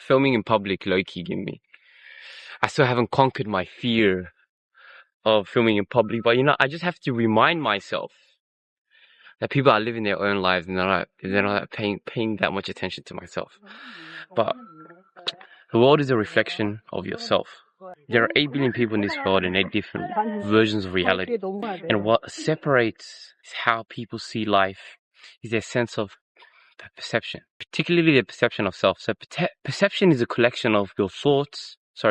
filming in public low-key give me. I still haven't conquered my fear of filming in public, but I just have to remind myself that people are living their own lives and they're not paying that much attention to myself. But the world is a reflection of yourself. There are 8 billion people in this world and 8 different versions of reality. And what separates how people see life is their sense of perception, particularly their perception of self. So perception is a collection of your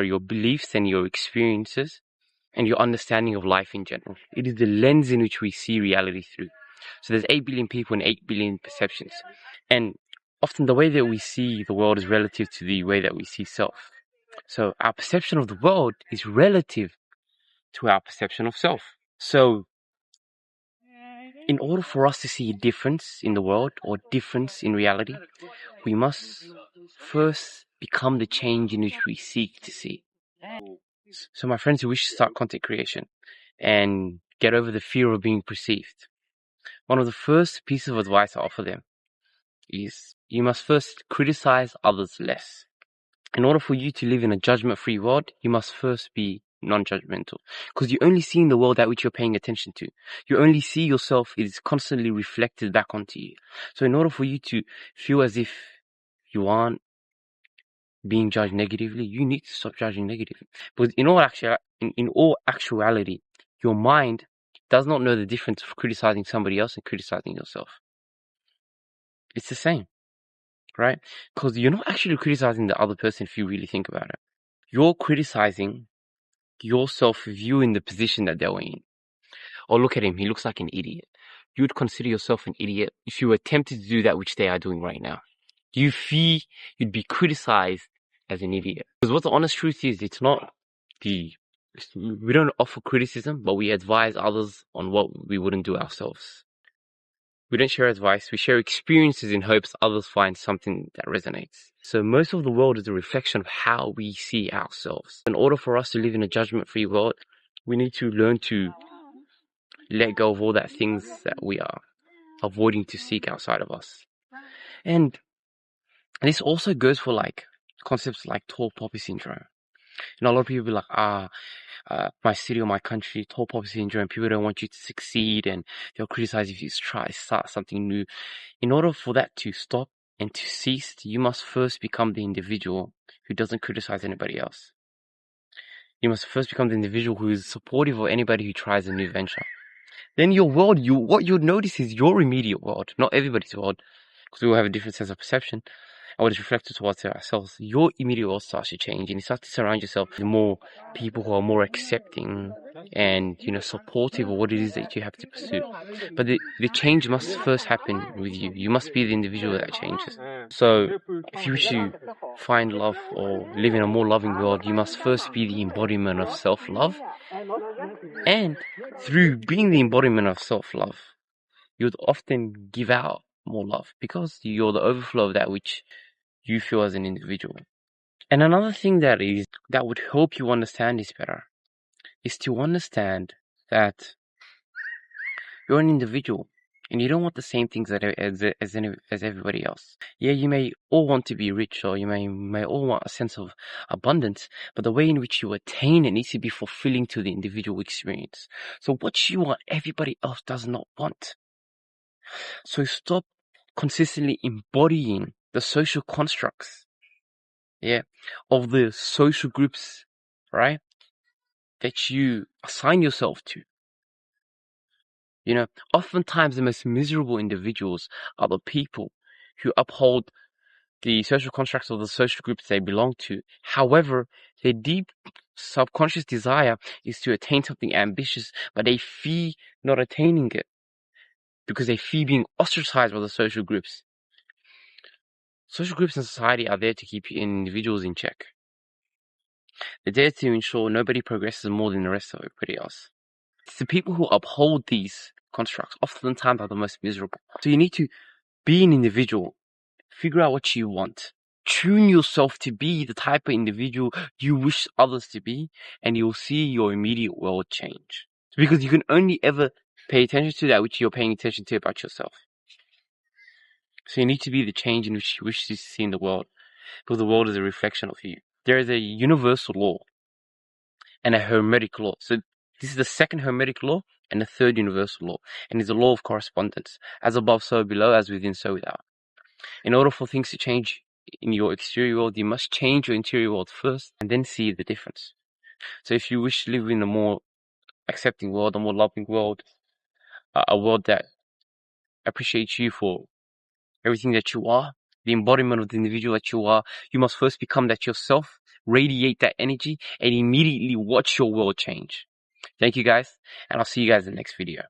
your beliefs and your experiences and your understanding of life in general. It is the lens in which we see reality through. So there's 8 billion people and 8 billion perceptions. And often the way that we see the world is relative to the way that we see self. So our perception of the world is relative to our perception of self. So in order for us to see a difference in the world or difference in reality, we must first become the change in which we seek to see. So my friends who wish to start content creation and get over the fear of being perceived, one of the first pieces of advice I offer them is you must first criticize others less. In order for you to live in a judgment-free world, you must first be non-judgmental. Because you only see in the world that which you're paying attention to. You only see yourself, it is constantly reflected back onto you. So in order for you to feel as if you aren't being judged negatively, you need to stop judging negatively. But in all actuality, your mind does not know the difference of criticizing somebody else and criticizing yourself. It's the same, right? Because you're not actually criticizing the other person if you really think about it. You're criticizing yourself viewing the position that they were in. Or look at him, he looks like an idiot. You would consider yourself an idiot if you were tempted to do that which they are doing right now. Do you feel you'd be criticized as an idiot? Because what the honest truth is, we don't offer criticism, but we advise others on what we wouldn't do ourselves. We don't share advice, we share experiences in hopes others find something that resonates. So most of the world is a reflection of how we see ourselves. In order for us to live in a judgment-free world, we need to learn to let go of all that things that we are avoiding to seek outside of us. And this also goes for concepts like tall poppy syndrome. A lot of people be like, my city or my country, tall poppy syndrome, people don't want you to succeed and they'll criticize if you start something new. In order for that to stop and to cease, you must first become the individual who doesn't criticize anybody else. You must first become the individual who is supportive of anybody who tries a new venture. Then your world, what you'll notice is your immediate world, not everybody's world, because we all have a different sense of perception. And what is reflected towards ourselves, your immediate world starts to change, and you start to surround yourself with more people who are more accepting and supportive of what it is that you have to pursue. But the change must first happen with you. You must be the individual that changes. So if you wish to find love or live in a more loving world, you must first be the embodiment of self-love. And through being the embodiment of self-love, you would often give out more love because you're the overflow of that which you feel as an individual. And another thing that would help you understand this better is to understand that you're an individual and you don't want the same things as everybody else. Yeah, you may all want to be rich, or you may all want a sense of abundance, but the way in which you attain it needs to be fulfilling to the individual experience. So what you want, everybody else does not want. So stop consistently embodying the social constructs, of the social groups, right, that you assign yourself to. Oftentimes the most miserable individuals are the people who uphold the social constructs of the social groups they belong to. However, their deep subconscious desire is to attain something ambitious, but they fear not attaining it because they fear being ostracized by the social groups. Social groups in society are there to keep individuals in check. They're there to ensure nobody progresses more than the rest of everybody else. It's the people who uphold these constructs oftentimes are the most miserable. So you need to be an individual, figure out what you want, tune yourself to be the type of individual you wish others to be, and you'll see your immediate world change. Because you can only ever pay attention to that which you're paying attention to about yourself. So you need to be the change in which you wish to see in the world. because the world is a reflection of you. There is a universal law and a Hermetic law. So this is the second Hermetic law and the third universal law, and it's the law of correspondence. As above, so below, as within, so without. In order for things to change in your exterior world, you must change your interior world first and then see the difference. So if you wish to live in a more accepting world, a more loving world, a world that appreciates you for everything that you are, the embodiment of the individual that you are, you must first become that yourself, radiate that energy, and immediately watch your world change. Thank you guys, and I'll see you guys in the next video.